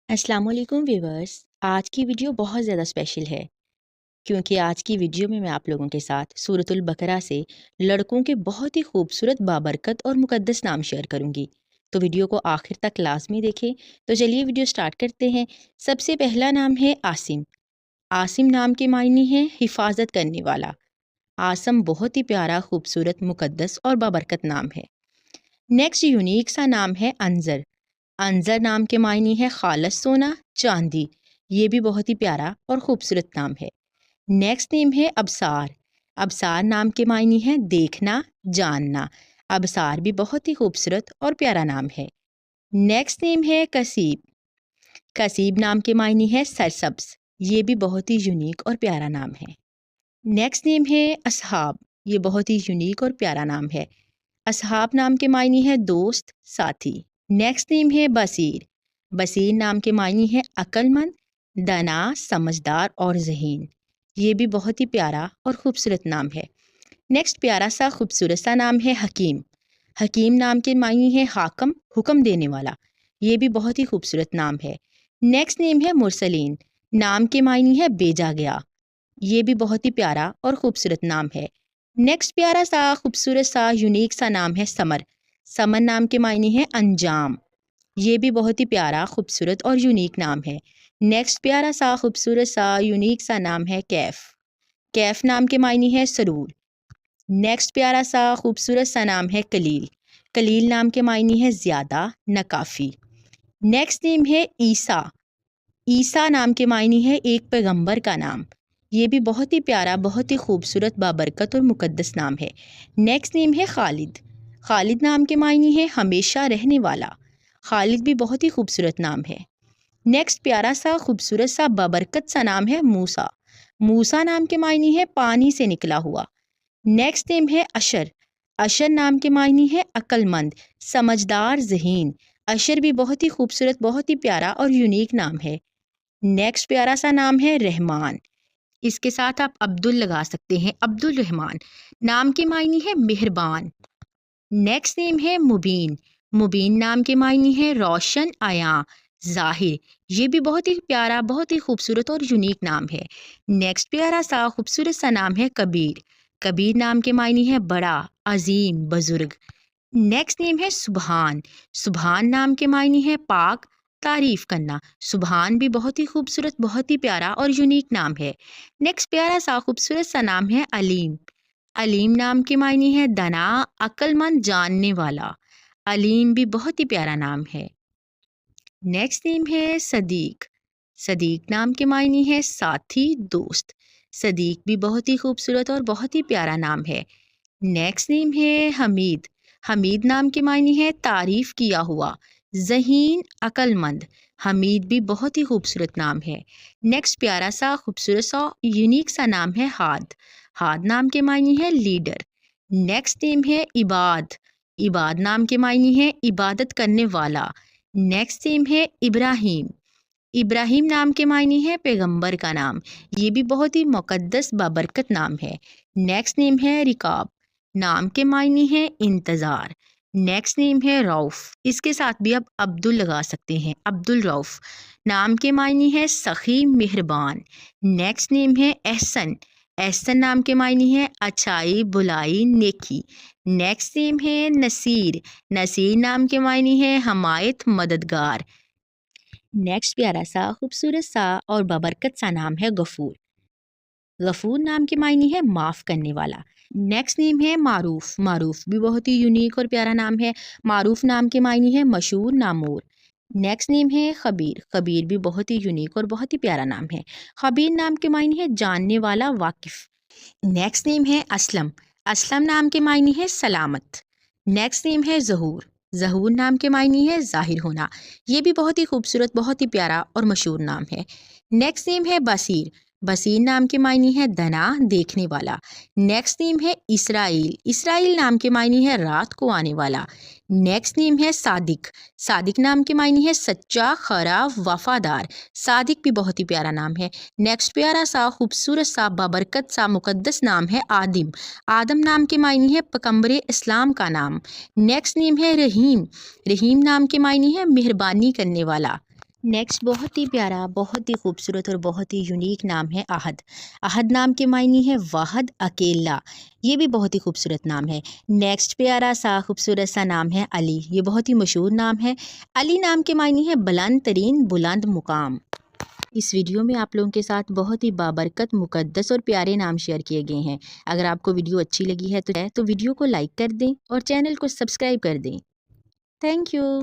السلام علیکم ویورز، آج کی ویڈیو بہت زیادہ اسپیشل ہے کیونکہ آج کی ویڈیو میں آپ لوگوں کے ساتھ سورۃ البقرہ سے لڑکوں کے بہت ہی خوبصورت بابرکت اور مقدس نام شیئر کروں گی، تو ویڈیو کو آخر تک لازمی دیکھیں۔ تو چلیے ویڈیو سٹارٹ کرتے ہیں۔ سب سے پہلا نام ہے عاصم۔ عاصم نام کے معنی ہے حفاظت کرنے والا۔ عاصم بہت ہی پیارا، خوبصورت، مقدس اور بابرکت نام ہے۔ نیکسٹ یونیک سا نام ہے انظر۔ انظر نام کے معنی ہے خالص سونا، چاندی۔ یہ بھی بہت ہی پیارا اور خوبصورت نام ہے۔ نیکسٹ نیم ہے ابصار۔ ابصار نام کے معنی ہے دیکھنا، جاننا۔ ابصار بھی بہت ہی خوبصورت اور پیارا نام ہے۔ نیکسٹ نیم ہے کسیب۔ کسیب نام کے معنی ہے سرسبز۔ یہ بھی بہت ہی یونیک اور پیارا نام ہے۔ نیکسٹ نیم ہے اصحاب۔ یہ بہت ہی یونیک اور پیارا نام ہے۔ اصحاب نام کے معنی ہے دوست، ساتھی۔ نیکسٹ نیم ہے بصیر۔ بصیر نام کے معنی ہے عقل مند، دانا، سمجھدار اور ذہین۔ یہ بھی بہت ہی پیارا اور خوبصورت نام ہے۔ نیکسٹ پیارا سا خوبصورت سا نام ہے حکیم۔ حکیم نام کے معنی ہے حاکم، حکم دینے والا۔ یہ بھی بہت ہی خوبصورت نام ہے۔ نیکسٹ نیم ہے مرسلین۔ نام کے معنی ہے بھیجا گیا۔ یہ بھی بہت ہی پیارا اور خوبصورت نام ہے۔ نیکسٹ پیارا سا خوبصورت سا یونیک سا نام ہے ثمر۔ ثمر نام کے معنی ہے انجام۔ یہ بھی بہت ہی پیارا، خوبصورت اور یونیک نام ہے۔ نیکسٹ پیارا سا خوبصورت سا یونیک سا نام ہے کیف۔ کیف نام کے معنی ہے سرور۔ نیکسٹ پیارا سا خوبصورت سا نام ہے کلیل۔ کلیل نام کے معنی ہے زیادہ، ناکافی۔ نیکسٹ نیم ہے عیسیٰ۔ عیسیٰ نام کے معنی ہے ایک پیغمبر کا نام۔ یہ بھی بہت ہی پیارا، بہت ہی خوبصورت، بابرکت اور مقدس نام ہے۔ نیکسٹ نیم ہے خالد۔ خالد نام کے معنی ہے ہمیشہ رہنے والا۔ خالد بھی بہت ہی خوبصورت نام ہے۔ نیکسٹ پیارا سا خوبصورت سا بابرکت سا نام ہے موسیٰ۔ موسیٰ نام کے معنی ہے پانی سے نکلا ہوا۔ نیکسٹ نیم ہے اشر۔ اشر نام کے معنی ہے عقل مند، سمجھدار، ذہین۔ اشر بھی بہت ہی خوبصورت، بہت ہی پیارا اور یونیک نام ہے۔ نیکسٹ پیارا سا نام ہے رحمان۔ اس کے ساتھ آپ عبد لگا سکتے ہیں، عبد الرحمان۔ نام کے معنی ہے مہربان۔ نیکسٹ نیم ہے مبین۔ مبین نام کے معنی ہے روشن، عیاں، ظاہر۔ یہ بھی بہت ہی پیارا، بہت ہی خوبصورت اور یونیک نام ہے۔ نیکسٹ پیارا سا خوبصورت سا نام ہے کبیر۔ کبیر نام کے معنی ہے بڑا، عظیم، بزرگ۔ نیکسٹ نیم ہے سبحان۔ سبحان نام کے معنی ہے پاک، تعریف کرنا۔ سبحان بھی بہت ہی خوبصورت، بہت ہی پیارا اور یونیک نام ہے۔ نیکسٹ پیارا سا خوبصورت سا نام ہے علیم۔ علیم نام کے معنی ہے دانا، عقل مند، جاننے والا۔ علیم بھی بہت ہی پیارا نام ہے۔ نیکسٹ نیم ہے صدیق۔ صدیق نام کے معنی ہے ساتھی، دوست۔ صدیق بھی بہت ہی خوبصورت اور بہت ہی پیارا نام ہے۔ نیکسٹ نیم ہے حمید۔ حمید نام کے معنی ہے تعریف کیا ہوا، ذہین، عقل مند۔ حمید بھی بہت ہی خوبصورت نام ہے۔ نیکسٹ پیارا سا خوبصورت سا یونیک سا نام ہے ہاد۔ ہاد نام کے معنی ہے لیڈر۔ نیکسٹ نیم ہے عباد۔ عباد نام کے معنی ہے عبادت کرنے والا۔ نیکسٹ نیم ہے ابراہیم۔ ابراہیم نام کے معنی ہے پیغمبر کا نام۔ یہ بھی بہت ہی مقدس، بابرکت نام ہے۔ نیکسٹ نیم ہے رکاب۔ نام کے معنی ہے انتظار۔ نیکسٹ نیم ہے روف۔ اس کے ساتھ بھی آپ عبد لگا سکتے ہیں، عبد الروف۔ نام کے معنی ہے سخی، مہربان۔ نیکسٹ نیم ہے احسن۔ احسن نام کے معنی ہے اچھائی، بھلائی، نیکی۔ نیکسٹ نیم ہے نصیر۔ نصیر نام کے معنی ہے حمایت، مددگار۔ نیکسٹ پیارا سا خوبصورت سا اور بابرکت سا نام ہے غفور۔ غفور نام کے معنی ہے معاف کرنے والا۔ نیکسٹ نیم ہے معروف۔ معروف بھی بہت ہی یونیک اور پیارا نام ہے۔ معروف نام کے معنی ہے مشہور، نامور۔ نیکسٹ نیم ہے خبیر۔ خبیر بھی بہت ہی یونیک اور بہت ہی پیارا نام ہے۔ خبیر نام کے معنی ہے جاننے والا، واقف۔ نیکسٹ نیم ہے اسلم۔ اسلم نام کے معنی ہے سلامت۔ نیکسٹ نیم ہے ظہور۔ ظہور نام کے معنی ہے ظاہر ہونا۔ یہ بھی بہت ہی خوبصورت، بہت ہی پیارا اور مشہور نام ہے۔ نیکسٹ نیم ہے بصیر۔ بصیر نام کے معنی ہے دانا، دیکھنے والا۔ نیکسٹ نیم ہے اسرائیل۔ اسرائیل نام کے معنی ہے رات کو آنے والا۔ نیکسٹ نیم ہے صادق۔ صادق نام کے معنی ہے سچا، خرا، وفادار۔ صادق بھی بہت ہی پیارا نام ہے۔ نیکسٹ پیارا سا خوبصورت سا بابرکت سا مقدس نام ہے آدم۔ آدم نام کے معنی ہے پیغمبر اسلام کا نام۔ نیکسٹ نیم ہے رحیم۔ رحیم نام کے معنی ہے مہربانی کرنے والا۔ نیکسٹ بہت ہی پیارا، بہت ہی خوبصورت اور بہت ہی یونیک نام ہے احد۔ احد نام کے معنی ہے واحد، اکیلا، یہ بھی بہت ہی خوبصورت نام ہے۔ نیکسٹ پیارا سا خوبصورت سا نام ہے علی، یہ بہت ہی مشہور نام ہے۔ علی نام کے معنی ہے بلند ترین، بلند مقام۔ اس ویڈیو میں آپ لوگوں کے ساتھ بہت ہی بابرکت، مقدس اور پیارے نام شیئر کیے گئے ہیں۔ اگر آپ کو ویڈیو اچھی لگی ہے تو ویڈیو کو لائک کر دیں اور چینل کو سبسکرائب کر دیں۔ Thank you.